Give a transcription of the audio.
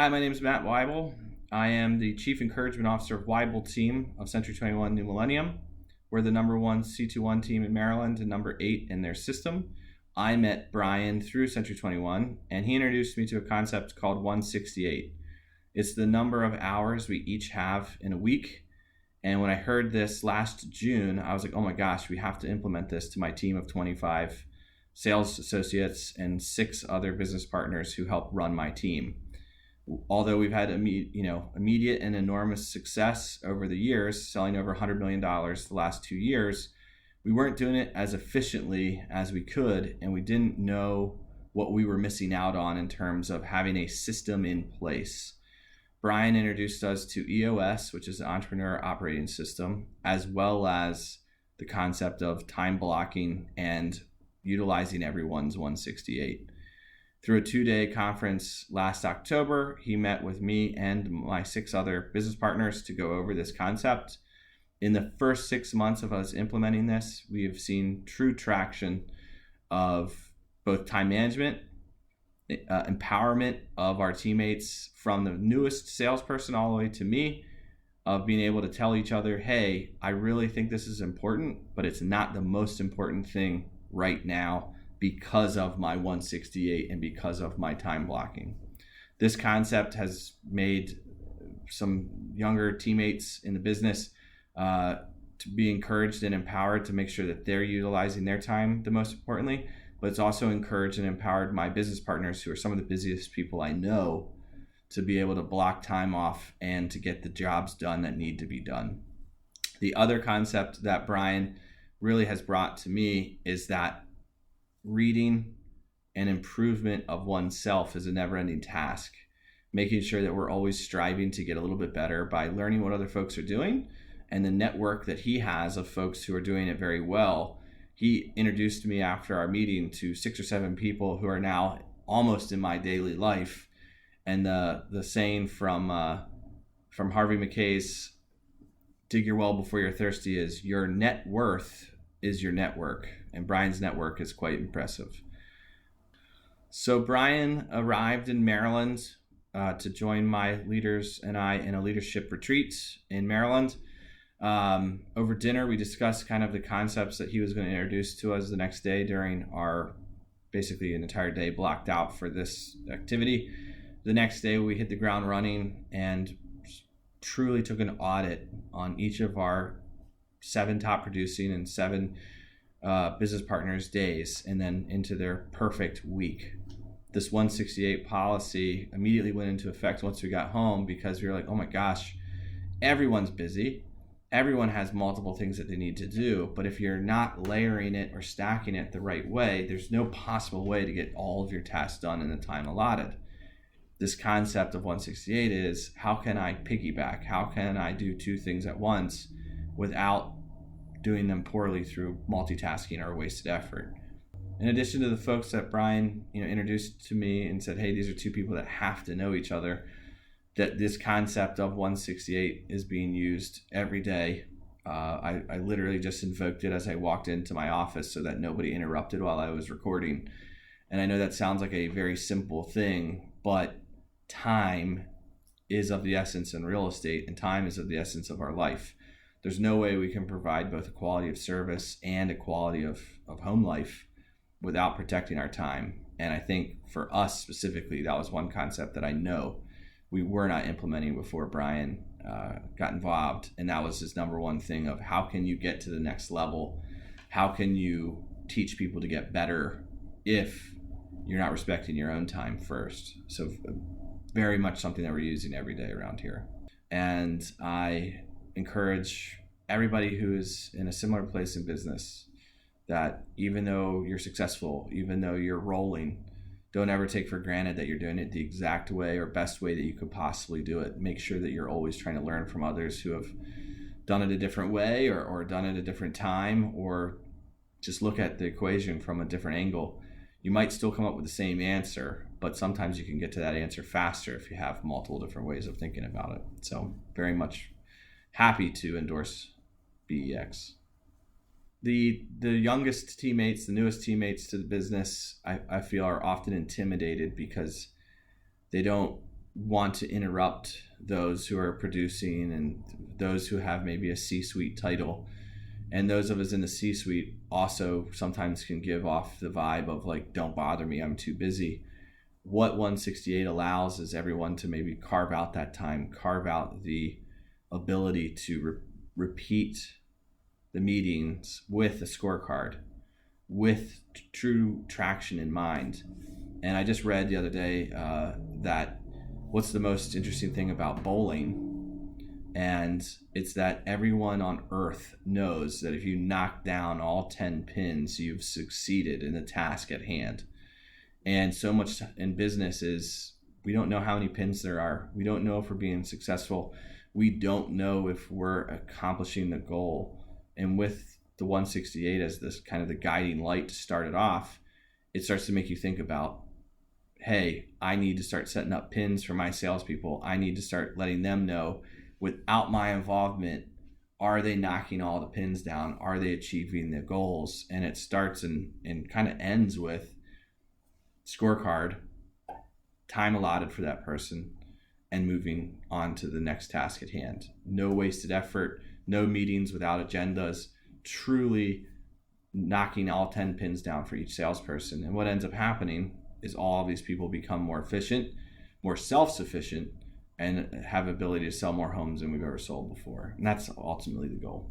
Hi, my name is Matt Wyble. I am the Chief Encouragement Officer of Wyble team of Century 21 New Millennium. We're the number one C21 team in Maryland and number 8 in their system. I met Brian through Century 21, and he introduced me to a concept called 168. It's the number of hours we each have in a week. And when I heard this last June, I was like, oh my gosh, we have to implement this to my team of 25 sales associates and 6 other business partners who help run my team. Although we've had immediate and enormous success over the years, selling over $100 million the last 2 years, we weren't doing it as efficiently as we could, and we didn't know what we were missing out on in terms of having a system in place. Brian introduced us to EOS, which is the Entrepreneur Operating System, as well as the concept of time blocking and utilizing everyone's 168. Through a 2-day conference last October, he met with me and my 6 other business partners to go over this concept. In the first 6 months of us implementing this, we have seen true traction of both time management, empowerment of our teammates, from the newest salesperson all the way to me, of being able to tell each other, hey, I really think this is important, but it's not the most important thing right now because of my 168 and because of my time blocking. This concept has made some younger teammates in the business to be encouraged and empowered to make sure that they're utilizing their time the most importantly, but it's also encouraged and empowered my business partners, who are some of the busiest people I know, to be able to block time off and to get the jobs done that need to be done. The other concept that Brian really has brought to me is that reading and improvement of oneself is a never-ending task. Making sure that we're always striving to get a little bit better by learning what other folks are doing, and the network that he has of folks who are doing it very well. He introduced me after our meeting to 6 or 7 people who are now almost in my daily life. And the saying from Harvey Mackay's "Dig your well before you're thirsty" is, your net worth is your network. And Brian's network is quite impressive. So Brian arrived in Maryland to join my leaders and I in a leadership retreat in Maryland. Over dinner, we discussed kind of the concepts that he was going to introduce to us the next day during our basically an entire day blocked out for this activity. The next day, we hit the ground running and truly took an audit on each of our 7 top producing and 7 business partners' days, and then into their perfect week. This 168 policy immediately went into effect once we got home, because we were like, oh my gosh, everyone's busy. Everyone has multiple things that they need to do, but if you're not layering it or stacking it the right way, there's no possible way to get all of your tasks done in the time allotted. This concept of 168 is, how can I piggyback? How can I do 2 things at once without doing them poorly through multitasking or wasted effort? In addition to the folks that Brian introduced to me and said, hey, these are 2 people that have to know each other, that this concept of 168 is being used every day. I literally just invoked it as I walked into my office so that nobody interrupted while I was recording. And I know that sounds like a very simple thing, but time is of the essence in real estate, and time is of the essence of our life. There's no way we can provide both a quality of service and a quality of home life without protecting our time. And I think for us specifically, that was one concept that I know we were not implementing before Brian got involved. And that was his number one thing of, how can you get to the next level? How can you teach people to get better if you're not respecting your own time first? So very much something that we're using every day around here. And I encourage everybody who's in a similar place in business that even though you're successful, even though you're rolling, don't ever take for granted that you're doing it the exact way or best way that you could possibly do it. Make sure that you're always trying to learn from others who have done it a different way or done it a different time, or just look at the equation from a different angle. You might still come up with the same answer, but sometimes you can get to that answer faster if you have multiple different ways of thinking about it. So very much happy to endorse BEX. The youngest teammates, the newest teammates to the business, I feel are often intimidated because they don't want to interrupt those who are producing and those who have maybe a C-suite title. And those of us in the C-suite also sometimes can give off the vibe of like, don't bother me, I'm too busy. What 168 allows is everyone to maybe carve out that time, carve out the ability to repeat the meetings with a scorecard, with true traction in mind. And I just read the other day that what's the most interesting thing about bowling, and it's that everyone on earth knows that if you knock down all 10 pins, you've succeeded in the task at hand. And so much in business is we don't know how many pins there are. We don't know if we're being successful. We don't know if we're accomplishing the goal. And with the 168 as this kind of the guiding light to start it off, it starts to make you think about, hey, I need to start setting up pins for my salespeople. I need to start letting them know without my involvement, are they knocking all the pins down? Are they achieving the goals? And it starts and kind of ends with scorecard, time allotted for that person, and moving on to the next task at hand. No wasted effort, no meetings without agendas, truly knocking all 10 pins down for each salesperson. And what ends up happening is all of these people become more efficient, more self-sufficient, and have ability to sell more homes than we've ever sold before. And that's ultimately the goal.